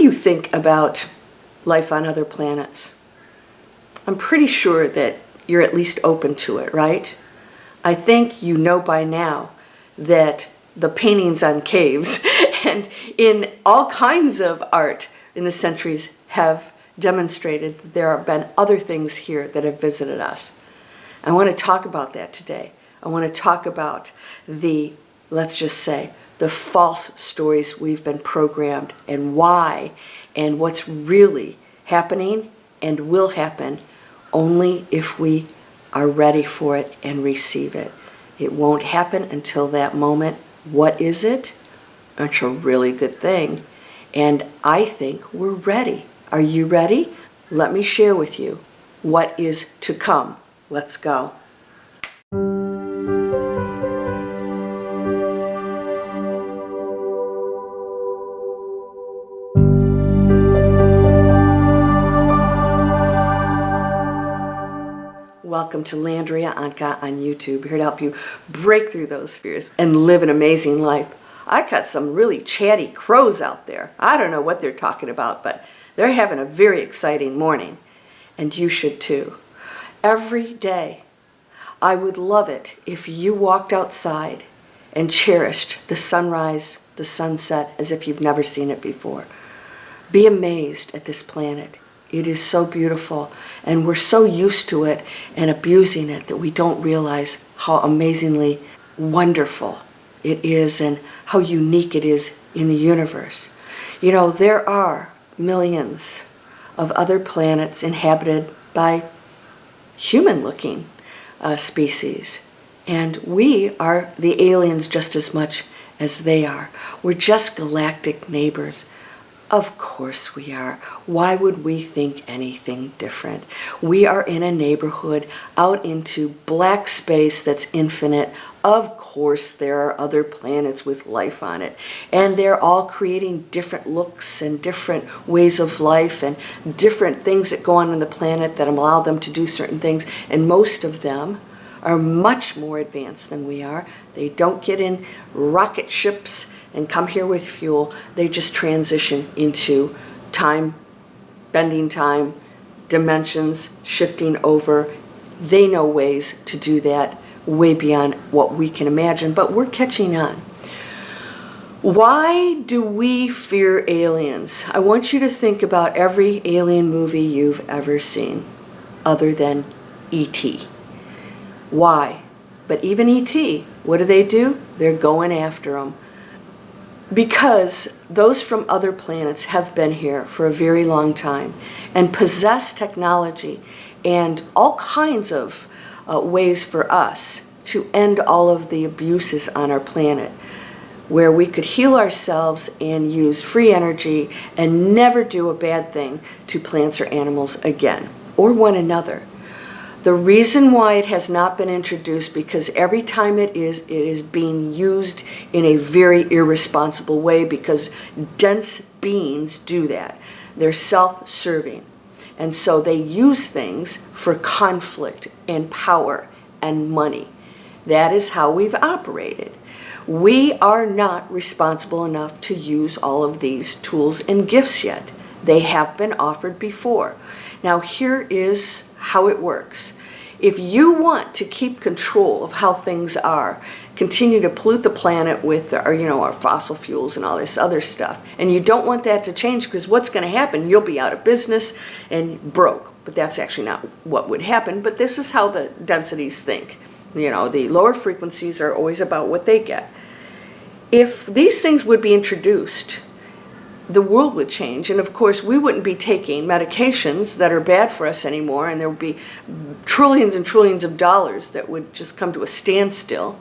you think about life on other planets? I'm pretty sure that you're at least open to it, right? I think you know by now that the paintings on caves and in all kinds of art in the centuries have demonstrated that there have been other things here that have visited us. I want to talk about that today. I want to talk about the, let's just say, the false stories we've been programmed and why, and what's really happening and will happen only if we are ready for it and receive it. It won't happen until that moment. What is it? It's a really good thing. And I think we're ready. Are you ready? Let me share with you what is to come. Let's go. Welcome to Landria Onkka on YouTube, here to help you break through those fears and live an amazing life. I got some really chatty crows out there. I don't know what they're talking about, but they're having a very exciting morning, and you should too. Every day, I would love it if you walked outside and cherished the sunrise, the sunset, as if you've never seen it before. Be amazed at this planet. It is so beautiful, and we're so used to it and abusing it that we don't realize how amazingly wonderful it is and how unique it is in the universe. You know, there are millions of other planets inhabited by human-looking species, and we are the aliens just as much as they are. We're just galactic neighbors. Of course we are. Why would we think anything different? We are in a neighborhood out into black space that's infinite. Of course there are other planets with life on it. And they're all creating different looks and different ways of life and different things that go on the planet that allow them to do certain things. And most of them are much more advanced than we are. They don't get in rocket ships and come here with fuel. They just transition into time, bending time, dimensions, shifting over. They know ways to do that way beyond what we can imagine, but we're catching on. Why do we fear aliens? I want you to think about every alien movie you've ever seen, other than E.T. Why? But even E.T., what do? They're going after them. Because those from other planets have been here for a very long time and possess technology and all kinds of ways for us to end all of the abuses on our planet, where we could heal ourselves and use free energy and never do a bad thing to plants or animals again, or one another. The reason why it has not been introduced, because every time it is being used in a very irresponsible way, because dense beings do that. They're self-serving. And so they use things for conflict and power and money. That is how we've operated. We are not responsible enough to use all of these tools and gifts yet. They have been offered before. Now here is how it works. If you want to keep control of how things are, continue to pollute the planet with our fossil fuels and all this other stuff, and you don't want that to change, because what's going to happen? You'll be out of business and broke. But that's actually not what would happen. But this is how the densities think. The lower frequencies are always about what they get. If these things would be introduced, the world would change, and of course we wouldn't be taking medications that are bad for us anymore, and there would be trillions and trillions of dollars that would just come to a standstill.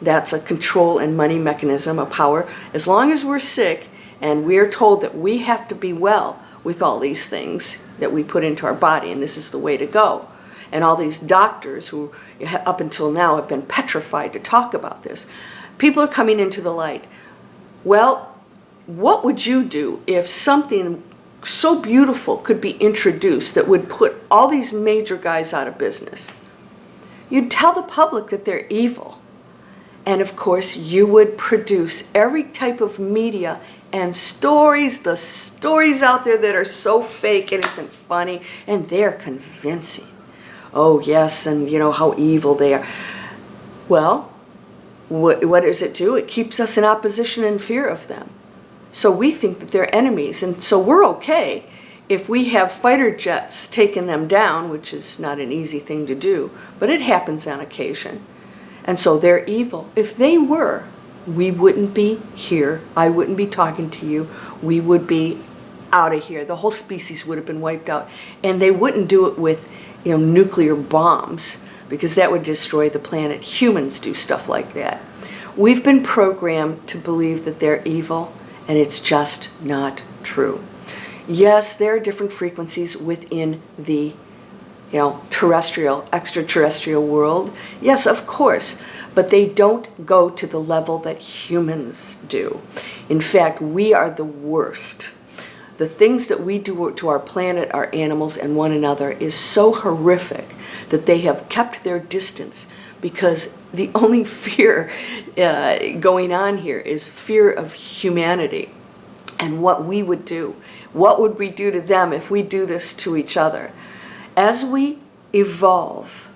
That's a control and money mechanism, a power. As long as we're sick and we're told that we have to be well with all these things that we put into our body, and this is the way to go. And all these doctors who up until now have been petrified to talk about this, people are coming into the light. Well, what would you do if something so beautiful could be introduced that would put all these major guys out of business? You'd tell the public that they're evil. And of course, you would produce every type of media and stories, the stories out there that are so fake it isn't funny, and they're convincing. Oh yes, and you know how evil they are. Well, what does it do? It keeps us in opposition and fear of them. So we think that they're enemies, and so we're okay if we have fighter jets taking them down, which is not an easy thing to do, but it happens on occasion. And so they're evil. If they were, we wouldn't be here. I wouldn't be talking to you. We would be out of here. The whole species would have been wiped out. And they wouldn't do it with, nuclear bombs, because that would destroy the planet. Humans do stuff like that. We've been programmed to believe that they're evil, and it's just not true. Yes, there are different frequencies within the extraterrestrial world. Yes, of course, but they don't go to the level that humans do. In fact, we are the worst. The things that we do to our planet, our animals, and one another is so horrific that they have kept their distance, because the only fear going on here is fear of humanity and what we would do. What would we do to them if we do this to each other? As we evolve,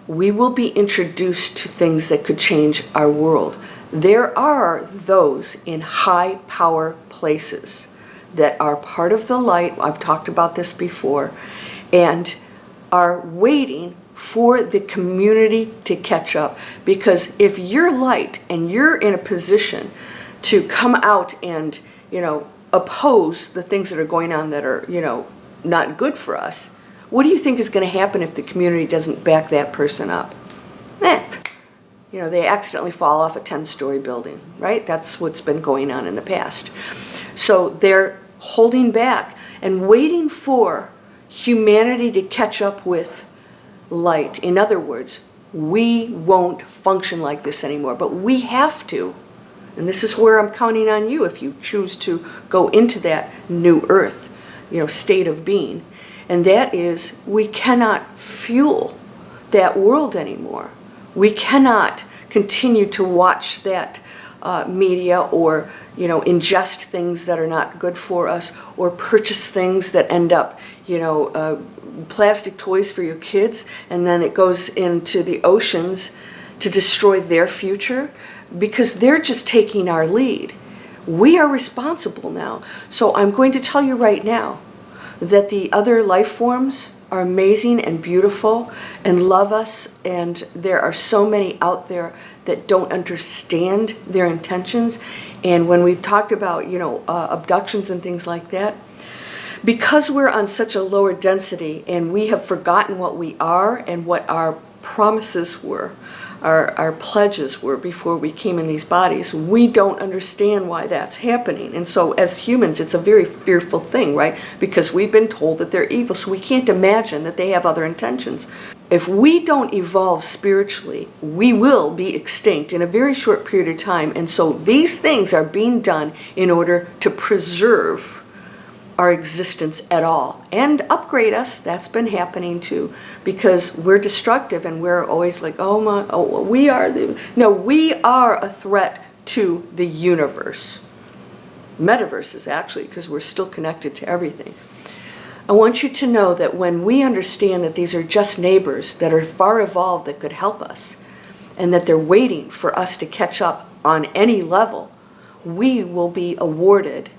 we will be introduced to things that could change our world. There are those in high power places that are part of the light, I've talked about this before, and are waiting for the community to catch up. Because if you're light and you're in a position to come out and, oppose the things that are going on that are, not good for us, what do you think is going to happen if the community doesn't back that person up? They accidentally fall off a 10-story building, right? That's what's been going on in the past. So they're holding back and waiting for humanity to catch up with light. In other words, we won't function like this anymore, but we have to. And this is where I'm counting on you if you choose to go into that new earth, state of being. And that is, we cannot fuel that world anymore. We cannot continue to watch that media or, ingest things that are not good for us, or purchase things that end up, plastic toys for your kids, and then it goes into the oceans to destroy their future, because they're just taking our lead. We are responsible now. So I'm going to tell you right now that the other life forms are amazing and beautiful and love us, and there are so many out there that don't understand their intentions. And when we've talked about, abductions and things like that, because we're on such a lower density and we have forgotten what we are and what our promises were, our pledges were before we came in these bodies, we don't understand why that's happening. And so as humans, it's a very fearful thing, right? Because we've been told that they're evil, so we can't imagine that they have other intentions. If we don't evolve spiritually, we will be extinct in a very short period of time. And so these things are being done in order to preserve our existence at all and upgrade us. That's been happening too, because we're destructive and we're always like, we are a threat to the universe. Metaverses, actually, because we're still connected to everything. I want you to know that when we understand that these are just neighbors that are far evolved that could help us, and that they're waiting for us to catch up on any level, we will be awarded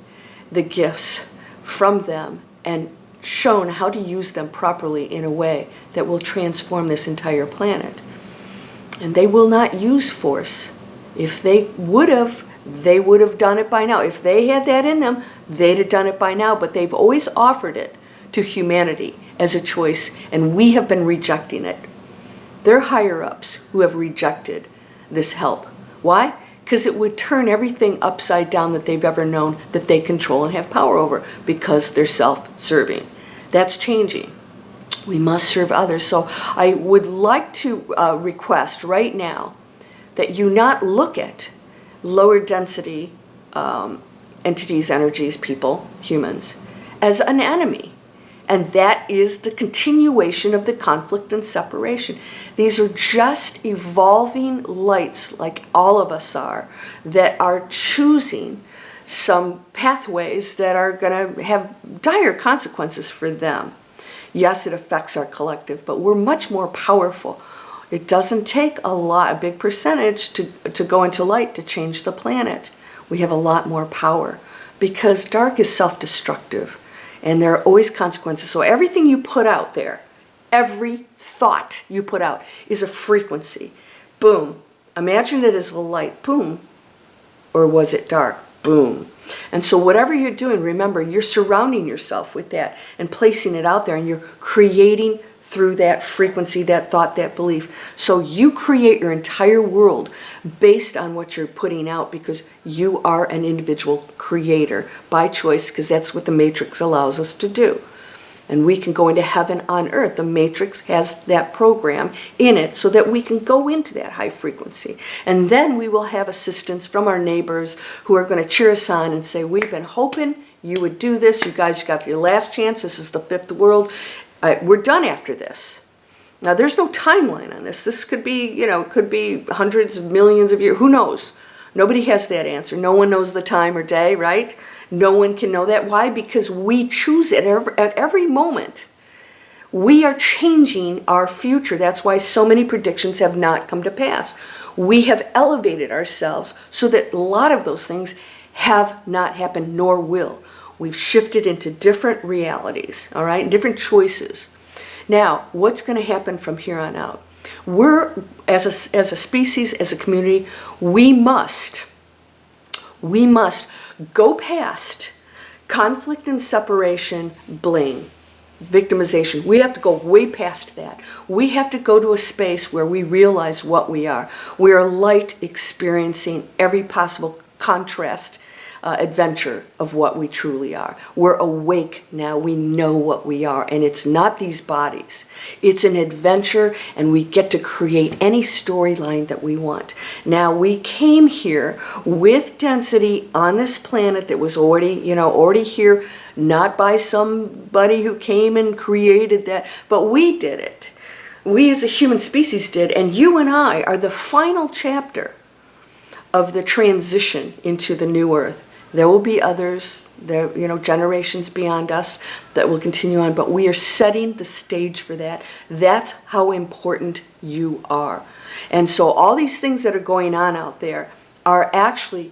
the gifts from them and shown how to use them properly in a way that will transform this entire planet. And they will not use force. If they would have done it by now. If they had that in them, they'd have done it by now, but they've always offered it to humanity as a choice, and we have been rejecting it. They're higher-ups who have rejected this help. Why? Because it would turn everything upside down that they've ever known that they control and have power over, because they're self-serving. That's changing. We must serve others. So I would like to request right now that you not look at lower density entities, energies, people, humans, as an enemy. And that is the continuation of the conflict and separation. These are just evolving lights, like all of us are, that are choosing some pathways that are going to have dire consequences for them. Yes, it affects our collective, but we're much more powerful. It doesn't take a big percentage to go into light to change the planet. We have a lot more power because dark is self-destructive and there are always consequences. So everything you put out there, every thought you put out is a frequency. Boom. Imagine it as a light. Boom. Or was it dark? Boom. And so whatever you're doing, remember, you're surrounding yourself with that and placing it out there, and you're creating through that frequency, that thought, that belief. So you create your entire world based on what you're putting out, because you are an individual creator by choice, because that's what the Matrix allows us to do. And we can go into heaven on earth. The Matrix has that program in it so that we can go into that high frequency. And then we will have assistance from our neighbors who are going to cheer us on and say, we've been hoping you would do this. You guys got your last chance. This is the fifth world. We're done after this. Now, there's no timeline on this. This could be, could be hundreds of millions of years. Who knows? Nobody has that answer. No one knows the time or day, right? No one can know that. Why? Because we choose it at every moment. We are changing our future. That's why so many predictions have not come to pass. We have elevated ourselves so that a lot of those things have not happened, nor will. We've shifted into different realities, all right, different choices. Now, what's going to happen from here on out? We're, as a species, as a community, we must go past conflict and separation, blame, victimization. We have to go way past that. We have to go to a space where we realize what we are. We are light, experiencing every possible contrast, adventure of what we truly are. We're awake now. We know what we are, and it's not these bodies. It's an adventure, and we get to create any storyline that we want. Now, we came here with density on this planet that was already here, not by somebody who came and created that, but we did it. We as a human species did, and you and I are the final chapter of the transition into the new earth. There will be others, generations beyond us that will continue on, but we are setting the stage for that. That's how important you are. And so all these things that are going on out there are actually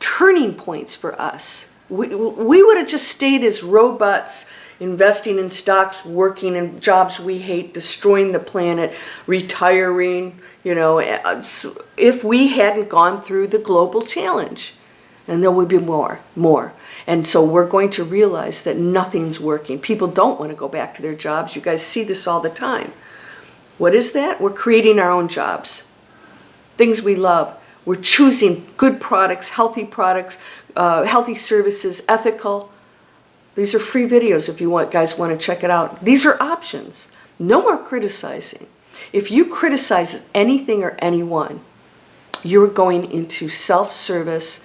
turning points for us. We would have just stayed as robots, investing in stocks, working in jobs we hate, destroying the planet, retiring, if we hadn't gone through the global challenge. And there will be more. And so we're going to realize that nothing's working. People don't want to go back to their jobs. You guys see this all the time. What is that? We're creating our own jobs. Things we love. We're choosing good products, healthy services, ethical. These are free videos if you guys want to check it out. These are options. No more criticizing. If you criticize anything or anyone, you're going into self-service,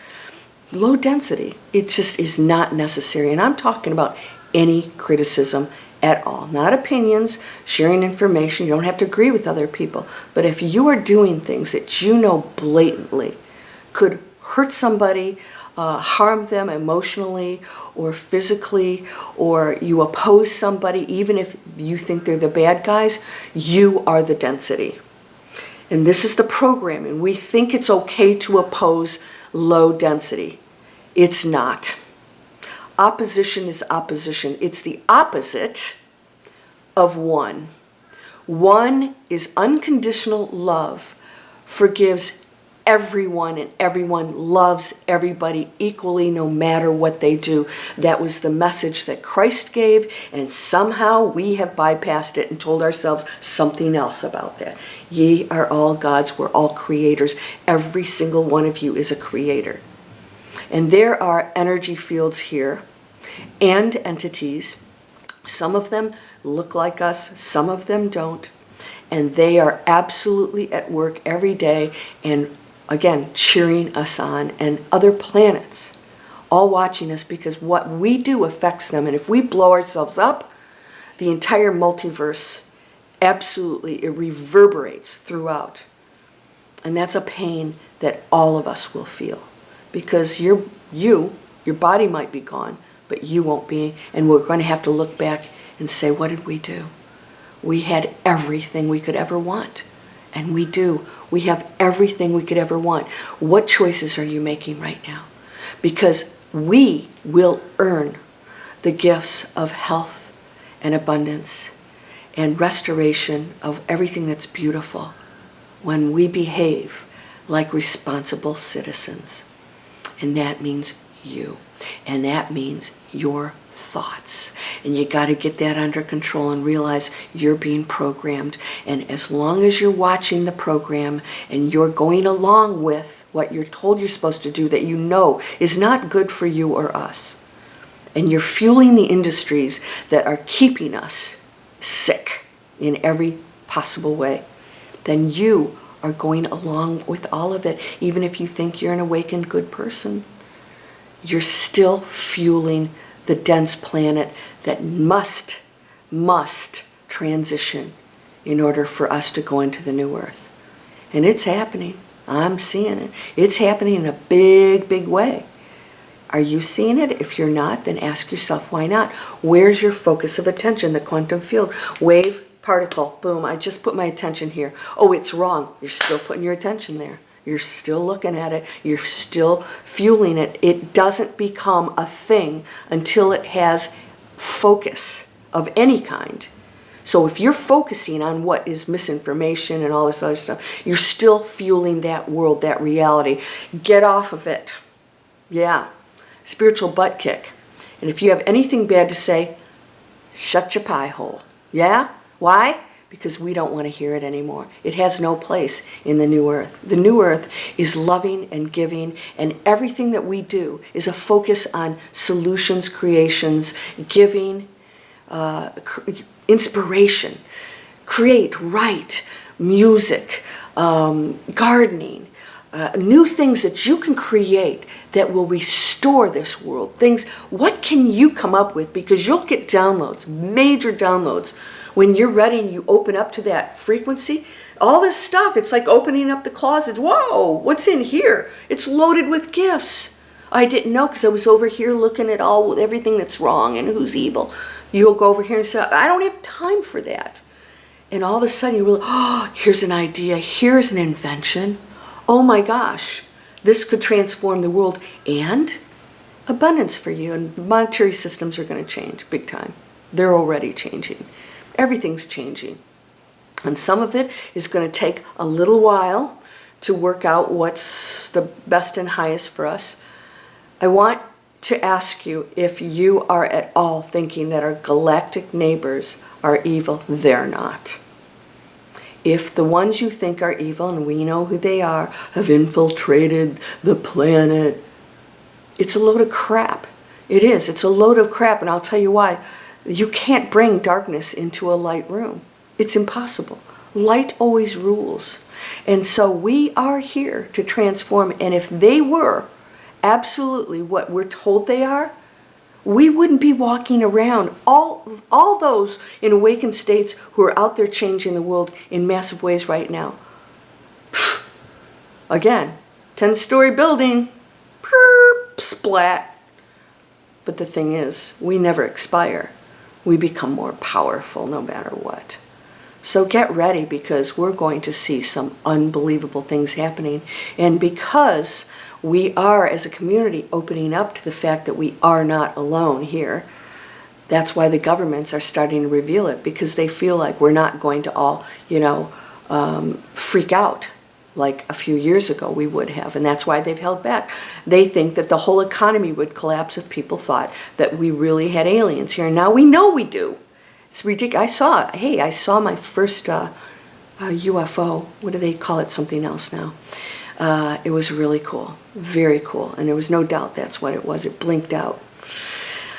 low density. It just is not necessary. And I'm talking about any criticism at all. Not opinions, sharing information. You don't have to agree with other people. But if you are doing things that you know blatantly could hurt somebody, harm them emotionally or physically, or you oppose somebody, even if you think they're the bad guys, you are the density. And this is the programming. We think it's okay to oppose low density. It's not. Opposition is opposition. It's the opposite of one. One is unconditional love, forgives everyone, and everyone loves everybody equally no matter what they do. That was the message that Christ gave, and somehow we have bypassed it and told ourselves something else about that. Ye are all gods, we're all creators. Every single one of you is a creator. And there are energy fields here and entities. Some of them look like us, some of them don't. And they are absolutely at work every day and again, cheering us on, and other planets all watching us, because what we do affects them. And if we blow ourselves up, the entire multiverse, absolutely, it reverberates throughout. And that's a pain that all of us will feel, because your Your body might be gone, but you won't be. And we're going to have to look back and say, what did we do? We had everything we could ever want. And we do. We have everything we could ever want. What choices are you making right now? Because we will earn the gifts of health and abundance and restoration of everything that's beautiful when we behave like responsible citizens. And that means you. And that means your thoughts. And you got to get that under control and realize you're being programmed. And as long as you're watching the program and you're going along with what you're told you're supposed to do that you know is not good for you or us, and you're fueling the industries that are keeping us sick in every possible way, then you are going along with all of it. Even if you think you're an awakened good person, you're still fueling the dense planet that must transition in order for us to go into the new earth. And it's happening. I'm seeing it. It's happening in a big, big way. Are you seeing it? If you're not, then ask yourself, why not? Where's your focus of attention? The quantum field. Wave, particle, boom, I just put my attention here. Oh, it's wrong. You're still putting your attention there. You're still looking at it. You're still fueling it. It doesn't become a thing until it has focus of any kind. So if you're focusing on what is misinformation and all this other stuff, you're still fueling that world, that reality. Get off of it. Yeah. Spiritual butt kick. And if you have anything bad to say, shut your pie hole. Yeah? Why? Because we don't want to hear it anymore. It has no place in the new earth. The new earth is loving and giving, and everything that we do is a focus on solutions, creations, giving, inspiration. Create, write, music, gardening, new things that you can create that will restore this world. Things, what can you come up with? Because you'll get downloads, major downloads. When you're ready and you open up to that frequency, all this stuff, it's like opening up the closet. Whoa, what's in here? It's loaded with gifts. I didn't know because I was over here looking at everything that's wrong and who's evil. You'll go over here and say, I don't have time for that. And all of a sudden you realize, oh, here's an idea, here's an invention. Oh my gosh, this could transform the world and abundance for you. And monetary systems are going to change big time. They're already changing. Everything's changing. And some of it is going to take a little while to work out what's the best and highest for us. I want to ask you if you are at all thinking that our galactic neighbors are evil. They're not. If the ones you think are evil, and we know who they are, have infiltrated the planet, it's a load of crap. It is. It's a load of crap, and I'll tell you why. You can't bring darkness into a light room. It's impossible. Light always rules. And so we are here to transform, and if they were absolutely what we're told they are, we wouldn't be walking around. All those in awakened states who are out there changing the world in massive ways right now. Again, 10-story building, splat. But the thing is, we never expire. We become more powerful no matter what. So get ready, because we're going to see some unbelievable things happening. And because we are, as a community, opening up to the fact that we are not alone here, that's why the governments are starting to reveal it, because they feel like we're not going to all, freak out like a few years ago we would have. And that's why they've held back. They think that the whole economy would collapse if people thought that we really had aliens here. And now we know we do. It's ridiculous. I saw my first UFO. What do they call it? Something else now. It was really cool. Very cool. And there was no doubt that's what it was. It blinked out.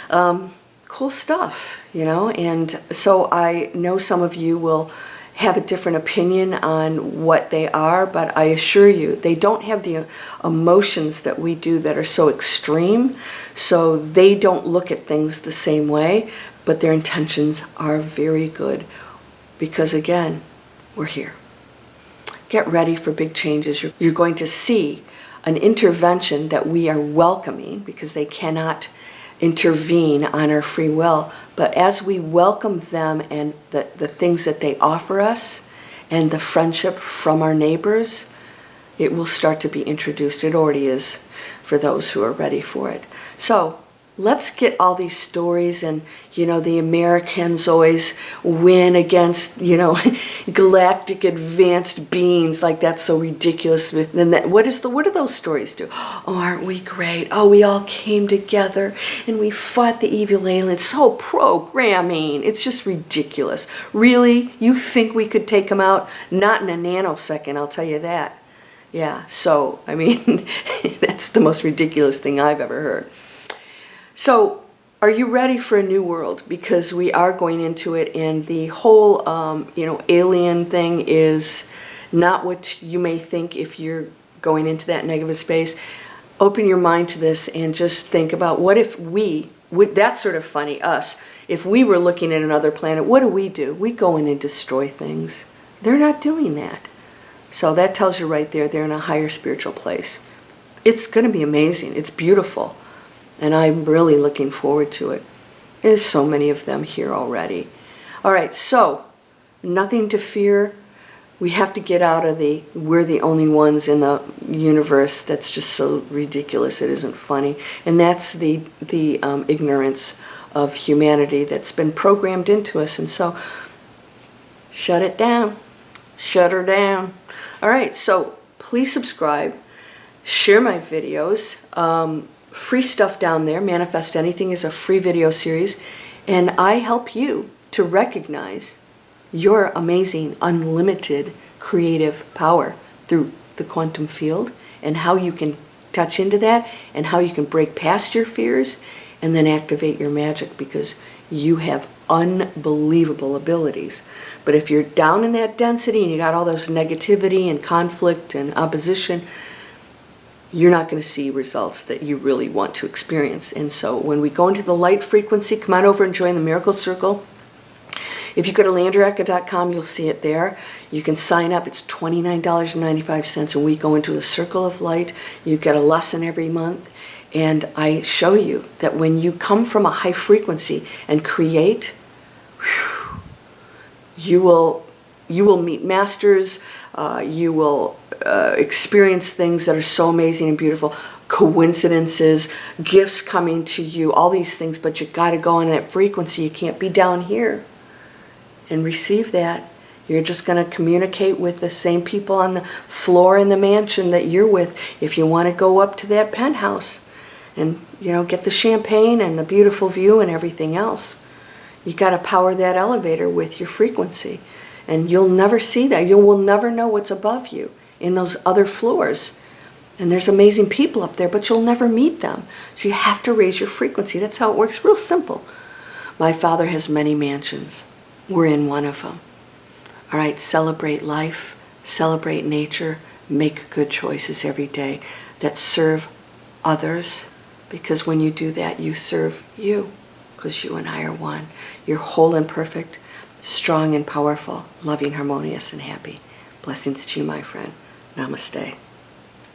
Cool stuff, And so I know some of you will have a different opinion on what they are, but I assure you, they don't have the emotions that we do that are so extreme, so they don't look at things the same way, but their intentions are very good, because again, we're here. Get ready for big changes. You're going to see an intervention that we are welcoming, because they cannot intervene on our free will. But as we welcome them and the things that they offer us and the friendship from our neighbors, it will start to be introduced. It already is for those who are ready for it. So let's get all these stories, and the Americans always win against galactic advanced beings, like that's so ridiculous. Then what do those stories do? Oh, aren't we great? Oh, we all came together and we fought the evil aliens. So programming, it's just ridiculous. Really, you think we could take them out? Not in a nanosecond, I'll tell you that. Yeah, so I mean that's the most ridiculous thing I've ever heard. So, are you ready for a new world? Because we are going into it, and the whole, alien thing is not what you may think if you're going into that negative space. Open your mind to this and just think about, what if that's sort of funny, us, if we were looking at another planet, what do? We go in and destroy things. They're not doing that. So that tells you right there, they're in a higher spiritual place. It's going to be amazing. It's beautiful. And I'm really looking forward to it. There's so many of them here already. All right, so nothing to fear. We have to get out of we're the only ones in the universe. That's just so ridiculous. It isn't funny. And that's the ignorance of humanity that's been programmed into us. And so shut it down. Shut her down. All right, so please subscribe. Share my videos. Free stuff down there. Manifest Anything is a free video series, and I help you to recognize your amazing, unlimited creative power through the quantum field, and how you can touch into that, and how you can break past your fears and then activate your magic, because you have unbelievable abilities. But if you're down in that density and you got all those negativity and conflict and opposition, you're not going to see results that you really want to experience. And so when we go into the light frequency, come on over and join the Miracle Circle. If you go to landriaonkka.com, you'll see it there. You can sign up. It's $29.95, and we go into a circle of light. You get a lesson every month, and I show you that when you come from a high frequency and create, you will meet masters. You will experience things that are so amazing and beautiful, coincidences, gifts coming to you, all these things, but you got to go on that frequency. You can't be down here and receive that. You're just going to communicate with the same people on the floor in the mansion that you're with. If you want to go up to that penthouse and get the champagne and the beautiful view and everything else, you got to power that elevator with your frequency. And you'll never see that. You will never know what's above you in those other floors. And there's amazing people up there, but you'll never meet them. So you have to raise your frequency. That's how it works. Real simple. My father has many mansions. We're in one of them. All right, celebrate life, celebrate nature, make good choices every day that serve others, because when you do that, you serve you, because you and I are one. You're whole and perfect, strong and powerful, loving, harmonious, and happy. Blessings to you, my friend. Namaste.